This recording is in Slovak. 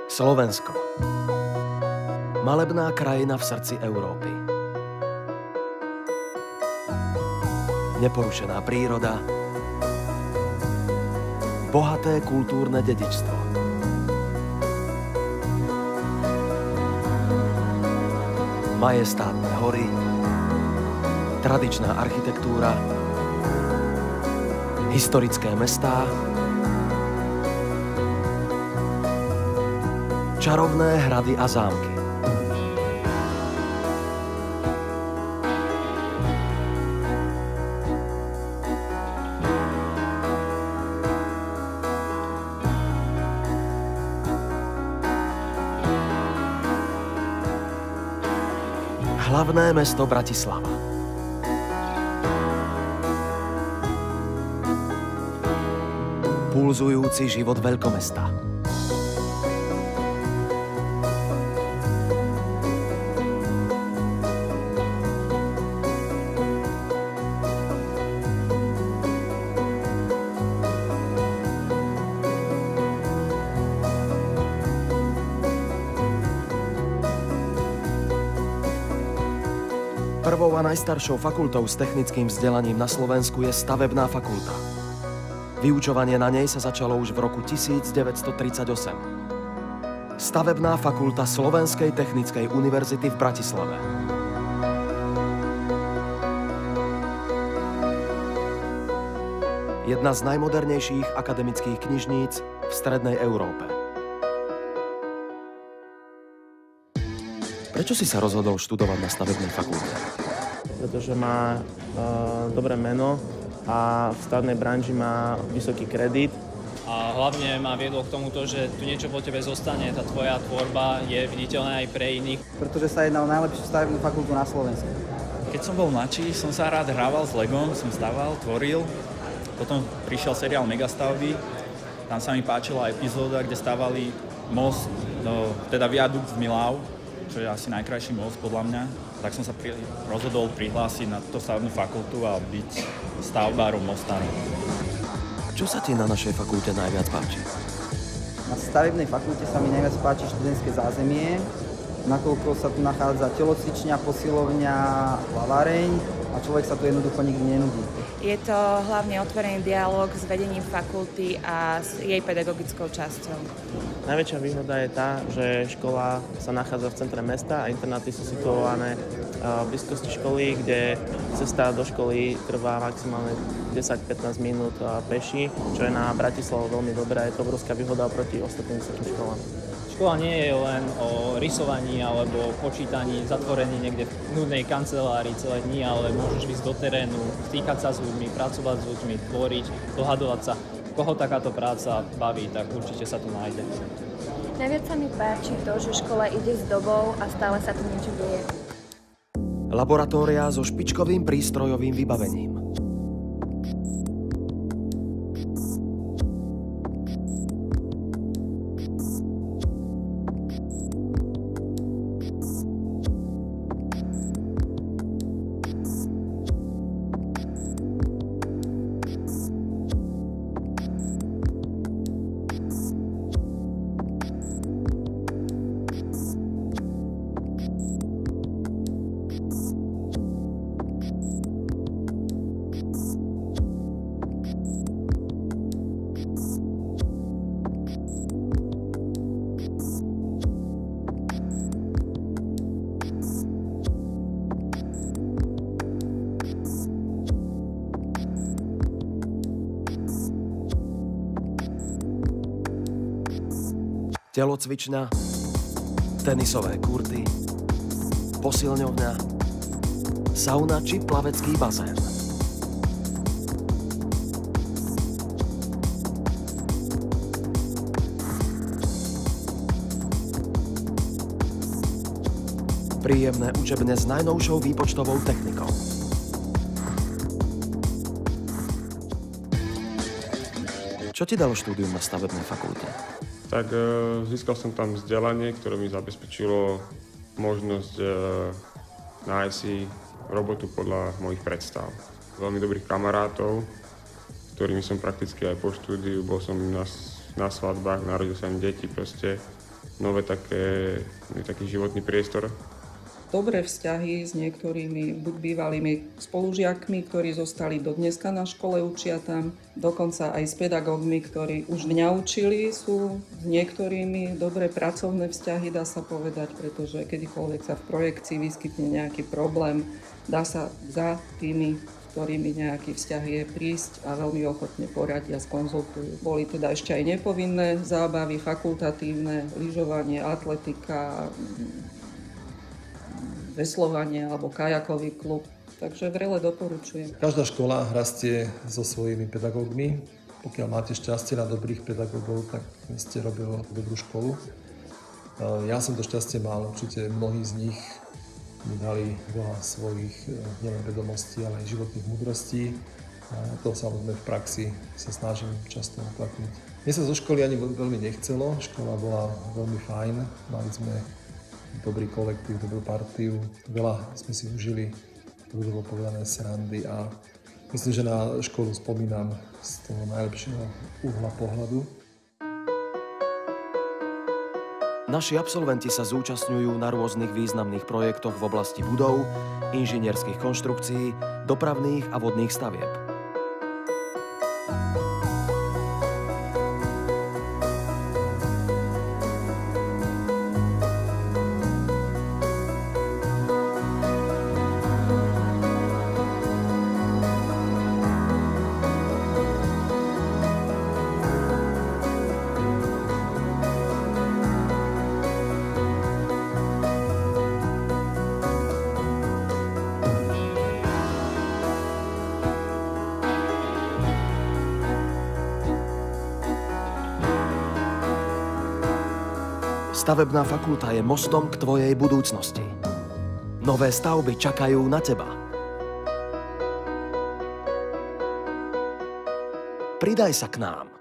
Slovensko. Malebná krajina v srdci Európy. Neporušená príroda. Bohaté kultúrne dedičstvo. Majestátne hory. Tradičná architektúra. Historické mestá. Čarovné hrady a zámky. Hlavné mesto Bratislava. Pulzujúci život veľkomesta. Prvou a najstaršou fakultou s technickým vzdelaním na Slovensku je stavebná fakulta. Vyučovanie na nej sa začalo už v roku 1938. Stavebná fakulta Slovenskej technickej univerzity v Bratislave. Jedna z najmodernejších akademických knižníc v strednej Európe. Prečo si sa rozhodol študovať na stavebnej fakulte? Pretože má dobré meno a v stavebnej branži má vysoký kredit. A hlavne ma viedlo k tomuto, že tu niečo po tebe zostane, tá tvoja tvorba je viditeľná aj pre iných. Pretože sa jedná o najlepšiu stavebnú fakultu na Slovensku. Keď som bol mladší, som sa rád hrával s Legom, som staval, tvoril. Potom prišiel seriál Megastavby, tam sa mi páčila epizóda, kde stavali most, teda viadukt v Milau, čo je asi najkrajší most podľa mňa. Tak som sa rozhodol prihlásiť na túto stavebnú fakultu a byť stavbárom, mostárom. Čo sa ti na našej fakulte najviac páči? Na stavebnej fakulte sa mi najviac páči študentské zázemie, nakoľko sa tu nachádza telocvičňa, posilovňa, plaváreň a človek sa tu jednoducho nikdy nenudí. Je to hlavne otvorený dialóg s vedením fakulty a s jej pedagogickou časťou. Najväčšia výhoda je tá, že škola sa nachádza v centre mesta a internáty sú situované v blízkosti školy, kde cesta do školy trvá maximálne 10-15 minút peši, čo je na Bratislavu veľmi dobré a je to obrovská výhoda oproti ostatným vysokým školám. Škola nie je len o rysovaní alebo počítaní, zatvorení niekde v nudnej kancelárii celé dni, ale môžeš ísť do terénu, stýkať sa s ľuďmi, pracovať s ľuďmi, tvoriť, dohadovať sa. Koho takáto práca baví, tak určite sa tu nájde. Najviac sa mi páči to, že škola ide s dobou a stále sa tu niečo deje. Laboratória so špičkovým prístrojovým vybavením. Telocvičňa, tenisové kurty, posilňovňa, sauna či plavecký bazén. Príjemné učebne s najnovšou výpočtovou technikou. Čo ti dalo štúdium na stavebnej fakulte? Tak získal som tam vzdelanie, ktoré mi zabezpečilo možnosť nájsť si robotu podľa mojich predstav. Veľmi dobrých kamarátov, s ktorými som prakticky aj po štúdiu, bol som na svadbách, narodil sa im deti proste. taký životný priestor. Dobré vzťahy s niektorými buď bývalými spolužiakmi, ktorí zostali do dneska na škole, učia tam, dokonca aj s pedagógmi, ktorí už mňa učili, sú s niektorými dobré pracovné vzťahy, dá sa povedať, pretože kedykoľvek sa v projekcii vyskytne nejaký problém, dá sa za tými, ktorými nejaký vzťah je, prísť a veľmi ochotne poradia, skonzultujú. Boli teda ešte aj nepovinné zábavy, fakultatívne, lyžovanie, atletika, veslovanie alebo kajakový klub. Takže vrele doporučujem. Každá škola rastie so svojimi pedagógmi. Pokiaľ máte šťastie na dobrých pedagógov, tak ste robili dobrú školu. Ja som to šťastie mal, určite mnohí z nich mi dali veľa svojich nielen vedomostí, ale aj životných múdrostí. A to samozrejme v praxi sa snažím často uplatniť. Mne sa zo školy ani veľmi nechcelo, škola bola veľmi fajn, mali sme dobrý kolektív, dobrú partiu. Veľa sme si užili, ľudovo povedané, srandy a myslím, že na školu spomínam z toho najlepšieho uhla pohľadu. Naši absolventi sa zúčastňujú na rôznych významných projektoch v oblasti budov, inžinierských konštrukcií, dopravných a vodných stavieb. Stavebná fakulta je mostom k tvojej budúcnosti. Nové stavby čakajú na teba. Pridaj sa k nám.